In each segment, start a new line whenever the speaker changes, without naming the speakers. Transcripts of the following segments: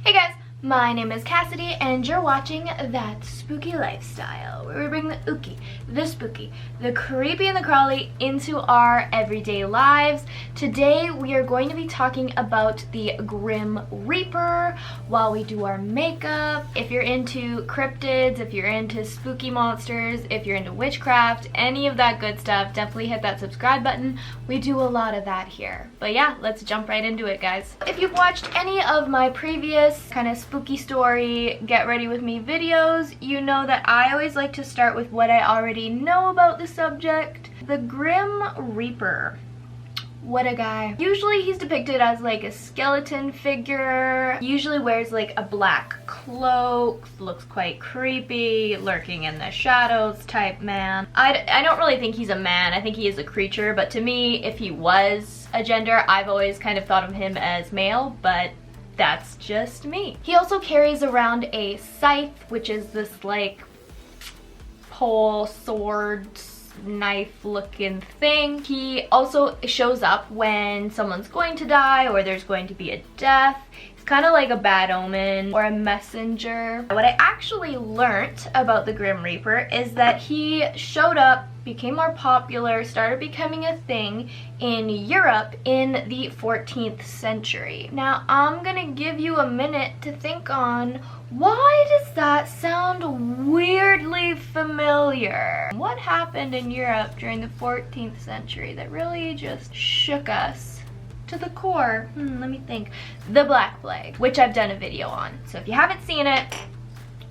Hey guys, my name is Cassidy and you're watching That Spooky Lifestyle, where we bring the ooky, the spooky, the creepy and the crawly into our everyday lives. Today we are going to be talking about the Grim Reaper while we do our makeup. If you're into cryptids, if you're into spooky monsters, if you're into witchcraft, any of that good stuff, definitely hit that subscribe button. We do a lot of that here. But yeah, let's jump right into it, guys. If you've watched any of my previous kind of spooky story get ready with me videos, you know that I always like to start with what I already know about the subject. The Grim Reaper. What a guy. Usually he's depicted as like a skeleton figure, usually wears like a black cloak, looks quite creepy, lurking in the shadows type man. I don't really think he's a man, I think he is a creature, but to me, if he was a gender, I've always kind of thought of him as male, but that's just me. He also carries around a scythe, which is this like pole, sword, knife looking thing. He also shows up when someone's going to die or there's going to be a death. He's kind of like a bad omen or a messenger. What I actually learnt about the Grim Reaper is that he showed up, became more popular, started becoming a thing in Europe in the 14th century. Now I'm gonna give you a minute to think on, why does that sound weirdly familiar? What happened in Europe during the 14th century that really just shook us to the core? Let me think. The Black Plague, which I've done a video on. So if you haven't seen it,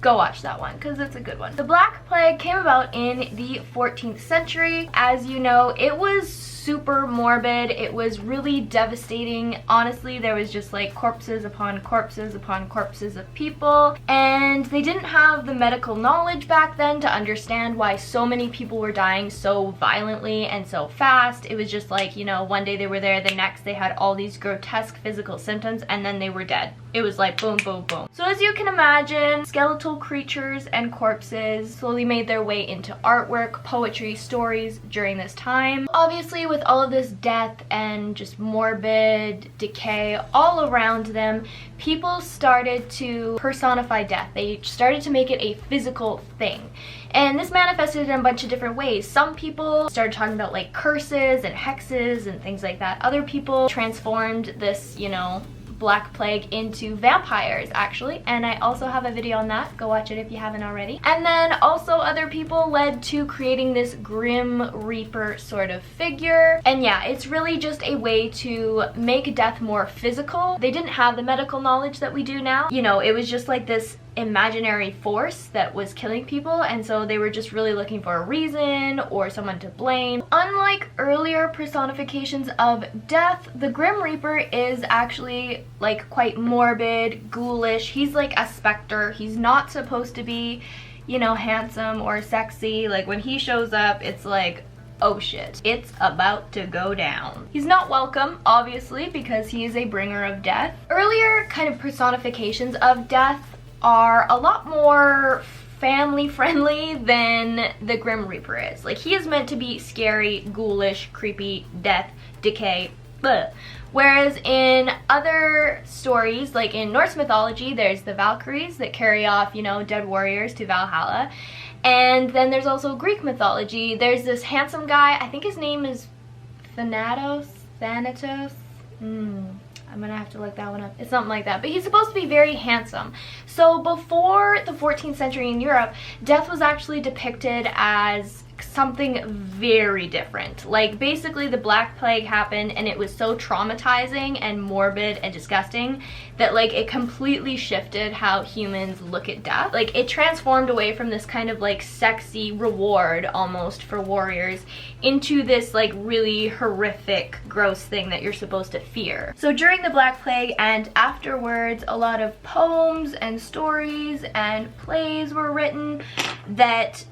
go watch that one because it's a good one. The Black Plague came about in the 14th century. As you know, it was super morbid. It was really devastating. Honestly, there was just like corpses upon corpses upon corpses of people, and they didn't have the medical knowledge back then to understand why so many people were dying so violently and so fast. It was just like, you know, one day they were there, the next they had all these grotesque physical symptoms, and then they were dead. It was like boom, boom, boom. So as you can imagine, skeletal creatures and corpses slowly made their way into artwork, poetry, stories during this time. Obviously, with all of this death and just morbid decay all around them, people started to personify death. They started to make it a physical thing. And this manifested in a bunch of different ways. Some people started talking about like curses and hexes and things like that. Other people transformed this, you know, Black Plague into vampires, actually, and I also have a video on that. Go watch it if you haven't already. And then also other people led to creating this Grim Reaper sort of figure. And yeah, it's really just a way to make death more physical. They didn't have the medical knowledge that we do now. You know, it was just like this imaginary force that was killing people, and so they were just really looking for a reason or someone to blame. Unlike earlier personifications of death, the Grim Reaper is actually like quite morbid, ghoulish. He's like a specter. He's not supposed to be, you know, handsome or sexy. Like when he shows up, it's like, oh shit, it's about to go down. He's not welcome, obviously, because he is a bringer of death. Earlier kind of personifications of death are a lot more family friendly than the Grim Reaper is. Like, he is meant to be scary, ghoulish, creepy, death, decay, bleh. Whereas in other stories, like in Norse mythology, there's the Valkyries that carry off, you know, dead warriors to Valhalla. And then there's also Greek mythology. There's this handsome guy, I think his name is Thanatos? I'm gonna have to look that one up. It's something like that. But he's supposed to be very handsome. So before the 14th century in Europe, death was actually depicted as something very different. Like, basically the Black Plague happened and it was so traumatizing and morbid and disgusting that like it completely shifted how humans look at death. Like, it transformed away from this kind of like sexy reward almost for warriors into this like really horrific, gross thing that you're supposed to fear. So during the Black Plague and afterwards, a lot of poems and stories and plays were written that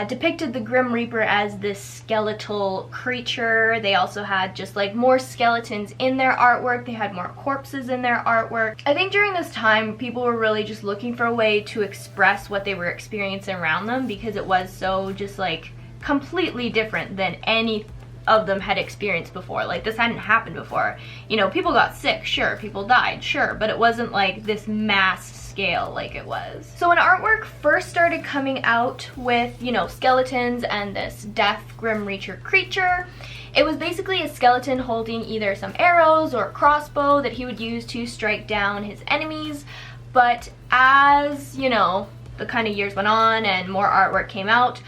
depicted the Grim Reaper as this skeletal creature. They also had just like more skeletons in their artwork. They had more corpses in their artwork. I think during this time, people were really just looking for a way to express what they were experiencing around them, because it was so just like completely different than any of them had experienced before. Like, this hadn't happened before. You know, people got sick, sure, people died, sure, but it wasn't like this mass scale like it was. So when artwork first started coming out with, you know, skeletons and this death Grim Reaper creature, it was basically a skeleton holding either some arrows or a crossbow that he would use to strike down his enemies. But as, you know, the kind of years went on and more artwork came out,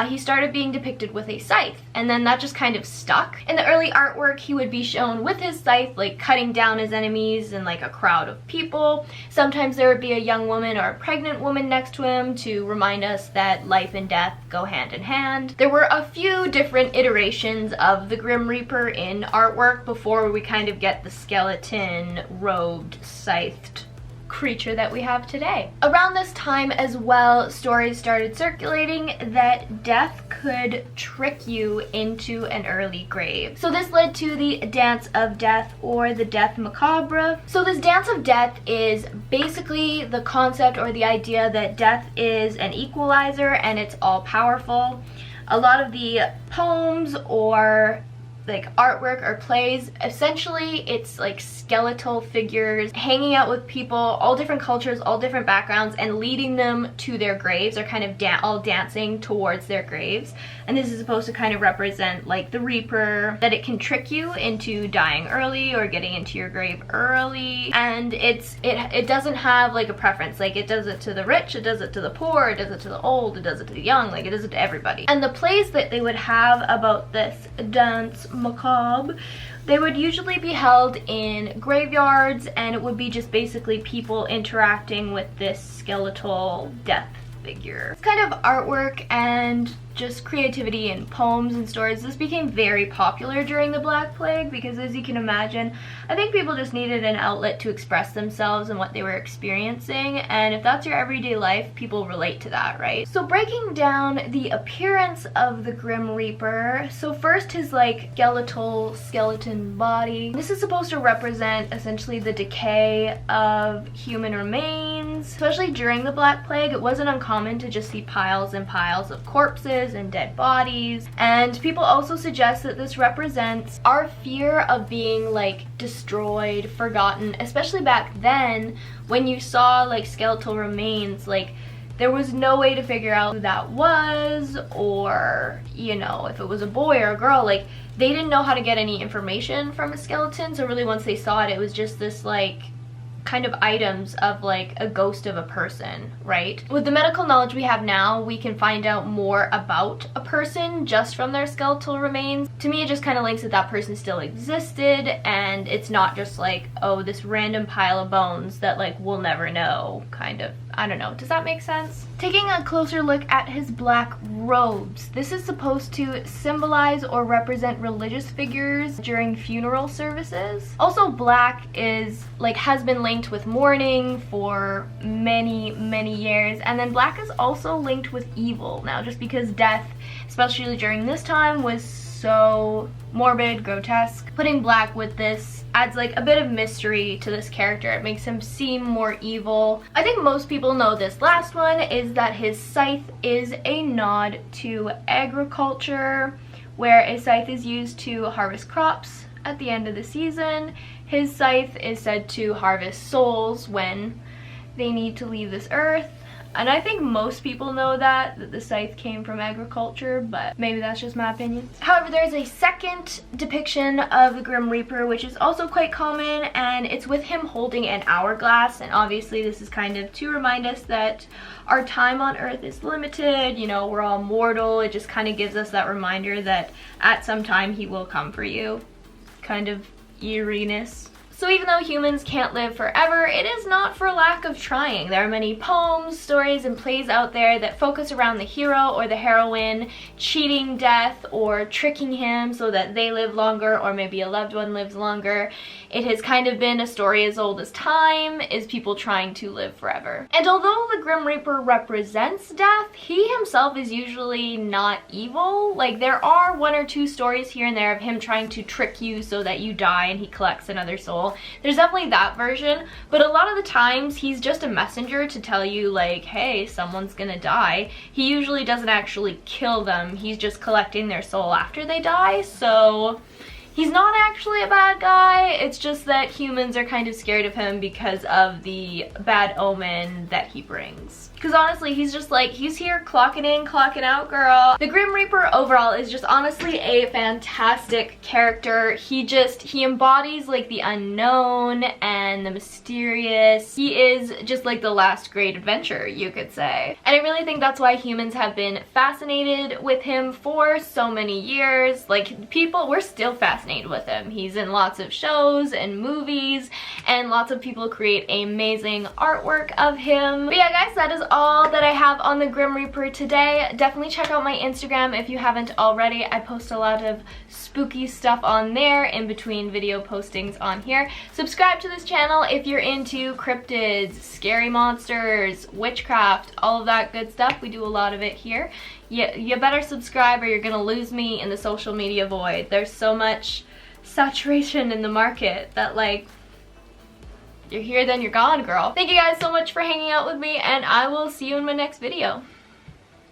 he started being depicted with a scythe, and then that just kind of stuck. In the early artwork, he would be shown with his scythe, like cutting down his enemies in like a crowd of people. Sometimes there would be a young woman or a pregnant woman next to him to remind us that life and death go hand in hand. There were a few different iterations of the Grim Reaper in artwork before we kind of get the skeleton robed scythed creature that we have today. Around this time as well, stories started circulating that death could trick you into an early grave. So this led to the Dance of Death, or the Death Macabre. So this Dance of Death is basically the concept or the idea that death is an equalizer and it's all powerful. A lot of the poems or like artwork or plays, essentially it's like skeletal figures hanging out with people, all different cultures, all different backgrounds, and leading them to their graves, or kind of all dancing towards their graves. And this is supposed to kind of represent like the Reaper, that it can trick you into dying early or getting into your grave early. And it doesn't have like a preference, like it does it to the rich, it does it to the poor, it does it to the old, it does it to the young, like it does it to everybody. And the plays that they would have about this Dance Macabre, they would usually be held in graveyards, and it would be just basically people interacting with this skeletal death figure. This kind of artwork and just creativity in poems and stories, this became very popular during the Black Plague because, as you can imagine, I think people just needed an outlet to express themselves and what they were experiencing, and if that's your everyday life, people relate to that, right? So breaking down the appearance of the Grim Reaper, so first his like skeleton body. This is supposed to represent essentially the decay of human remains. Especially during the Black Plague, it wasn't uncommon to just see piles and piles of corpses and dead bodies, and people also suggest that this represents our fear of being like destroyed, forgotten, especially back then when you saw like skeletal remains. Like, there was no way to figure out who that was, or, you know, if it was a boy or a girl. Like, they didn't know how to get any information from a skeleton, so really once they saw it, it was just this like kind of items of like a ghost of a person, right? With the medical knowledge we have now, we can find out more about a person just from their skeletal remains. To me, it just kind of links that that person still existed, and it's not just like, oh, this random pile of bones that like we'll never know, kind of. I don't know, does that make sense? Taking a closer look at his black robes, this is supposed to symbolize or represent religious figures during funeral services. Also, black is like has been linked with mourning for many years, and then black is also linked with evil now, just because death, especially during this time, was so morbid, grotesque. Putting black with this adds like a bit of mystery to this character. It makes him seem more evil. I think most people know this last one is that his scythe is a nod to agriculture, where a scythe is used to harvest crops at the end of the season. His scythe is said to harvest souls when they need to leave this earth. And I think most people know that the scythe came from agriculture, but maybe that's just my opinion. However, there's a second depiction of the Grim Reaper, which is also quite common, and it's with him holding an hourglass. And obviously this is kind of to remind us that our time on Earth is limited, you know, we're all mortal. It just kind of gives us that reminder that at some time he will come for you. Kind of eeriness. So even though humans can't live forever, it is not for lack of trying. There are many poems, stories, and plays out there that focus around the hero or the heroine cheating death or tricking him so that they live longer, or maybe a loved one lives longer. It has kind of been a story as old as time, is people trying to live forever. And although the Grim Reaper represents death, he himself is usually not evil. Like, there are one or two stories here and there of him trying to trick you so that you die and he collects another soul. know. There's definitely that version, but a lot of the times he's just a messenger to tell you like, hey, someone's gonna die. He usually doesn't actually kill them, he's just collecting their soul after they die, so he's not actually a bad guy. It's just that humans are kind of scared of him because of the bad omen that he brings. Because honestly, he's just like, he's here clocking in, clocking out, girl. The Grim Reaper overall is just honestly a fantastic character. He embodies like the unknown and the mysterious. He is just like the last great adventure, you could say. And I really think that's why humans have been fascinated with him for so many years. Like, people, we're still fascinated with him. He's in lots of shows and movies, and lots of people create amazing artwork of him. But yeah, guys, that is all that I have on the Grim Reaper today. Definitely check out my Instagram if you haven't already. I post a lot of spooky stuff on there in between video postings on here. Subscribe to this channel if you're into cryptids, scary monsters, witchcraft, all of that good stuff. We do a lot of it here. You better subscribe or you're gonna lose me in the social media void. There's so much saturation in the market that, like, you're here then you're gone, girl. Thank you guys so much for hanging out with me, and I will see you in my next video.